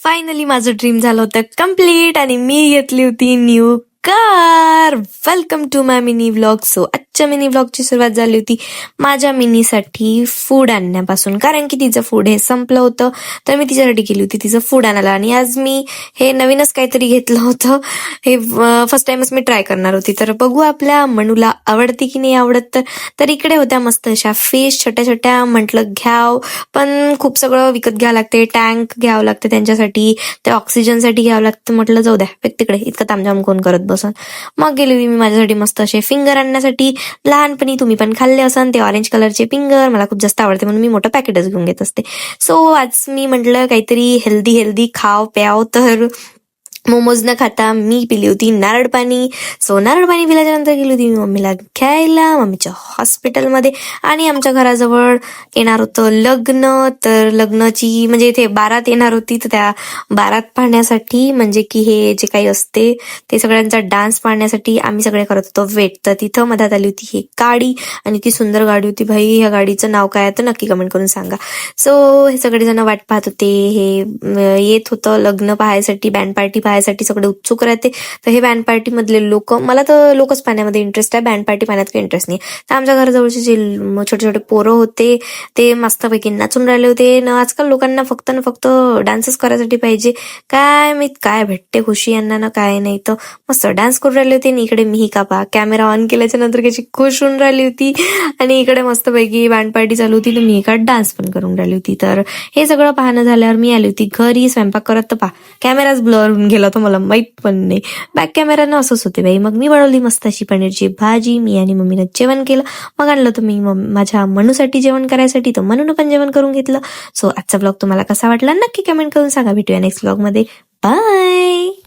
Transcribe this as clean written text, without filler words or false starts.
Finally माझं dream झालं होतं कम्प्लीट आणि मी घेतली होती new car. Welcome to my mini vlog. So आजच्या मिनी व्लॉगची सुरुवात झाली होती माझ्या मिनीसाठी फूड आणण्यापासून, कारण की तिचं फूड हे संपलं होतं, तर मी तिच्यासाठी गेली होती तिचं फूड आणायला. आणि आज मी हे नवीनच काहीतरी घेतलं होतं, हे फर्स्ट टाइमच मी ट्राय करणार होती. तर बघू आपल्या मनूला आवडते की नाही आवडत. तर इकडे होत्या मस्त अशा फिश छोट्या छोट्या. म्हटलं घ्याव, पण खूप सगळं विकत घ्यावं लागते, टँक घ्यावं लागते त्यांच्यासाठी, ते ऑक्सिजनसाठी घ्यावं लागतं. म्हटलं जाऊ द्या तिकडे, इतकं तामझाम कोण करत बसन. मग गेली होती मी माझ्यासाठी मस्त असे फिंगर आणण्यासाठी. लहानपणी तुम्ही पण खाल्ले असन ते ऑरेंज कलरचे फिंगर, मला खूप जास्त आवडते म्हणून मी मोठं पॅकेटच घेऊन घेत असते. सो आज मी म्हटलं काहीतरी हेल्दी हेल्दी खाव प्याव, तर मोमोज न खाता मी पिली होती नारळ पाणी. सो नारळ पाणी पिल्याच्या नंतर गेली होती मी मम्मीला घ्यायला मम्मीच्या हॉस्पिटलमध्ये. आणि आमच्या घराजवळ येणार होतं लग्न, तर लग्नाची म्हणजे इथे बारात येणार होती, तर त्या बारात पाहण्यासाठी, म्हणजे की हे जे काही असते ते सगळ्यांचा डान्स पाहण्यासाठी आम्ही सगळे करत होतो वेट. तर तिथं मधात आली होती ही गाडी, आणि ती सुंदर गाडी होती भाई. ह्या गाडीचं नाव काय आहे तर नक्की कमेंट करून सांगा. सो हे सगळेजण वाट पाहत होते, हे येत होतं लग्न पाहायसाठी, बँड पार्टी पाहायसाठी सगळे उत्सुक राहते. तर हे बँड पार्टी मधले लोक, मला तर लोकच पाहण्यामध्ये इंटरेस्ट आहे, बँड पार्टी पाहण्यात काही इंटरेस्ट नाही. तर आमच्या घराजवळचे जे छोटे छोटे पोरं होते ते मस्तपैकी नाचून राहिले होते. न आजकाल लोकांना फक्त ना फक्त डान्सच करायसाठी पाहिजे, काय मी काय भेटते खुशी यांना ना काय नाही. तर मस्त डान्स करून राहिले होते. आणि इकडे मी का पा कॅमेरा ऑन केल्याच्या नंतर कशी खुश होऊन राहिली होती, आणि इकडे मस्तपैकी बँड पार्टी चालू होती, तर मी एका डान्स पण करून राहिली होती. तर हे सगळं पाहणं झाल्यावर मी आली होती घरी स्वयंपाक करत. तर पहा कॅमेराच ब्लर होऊन गेला तो, मला माहित पण नाही. बॅक कॅमेरानं असंच होते बाई. मग मी बनवली मस्त अशी पनीरची भाजी, मी आणि मम्मीनं जेवण केलं. मग आणलं तर मी माझ्या मनूसाठी जेवण करायसाठी, तर मनूनं पण जेवण करून घेतलं. सो आजचा ब्लॉग तुम्हाला कसा वाटला नक्की कमेंट करून सांगा. भेटूया नेक्स्ट ब्लॉग मध्ये. बाय.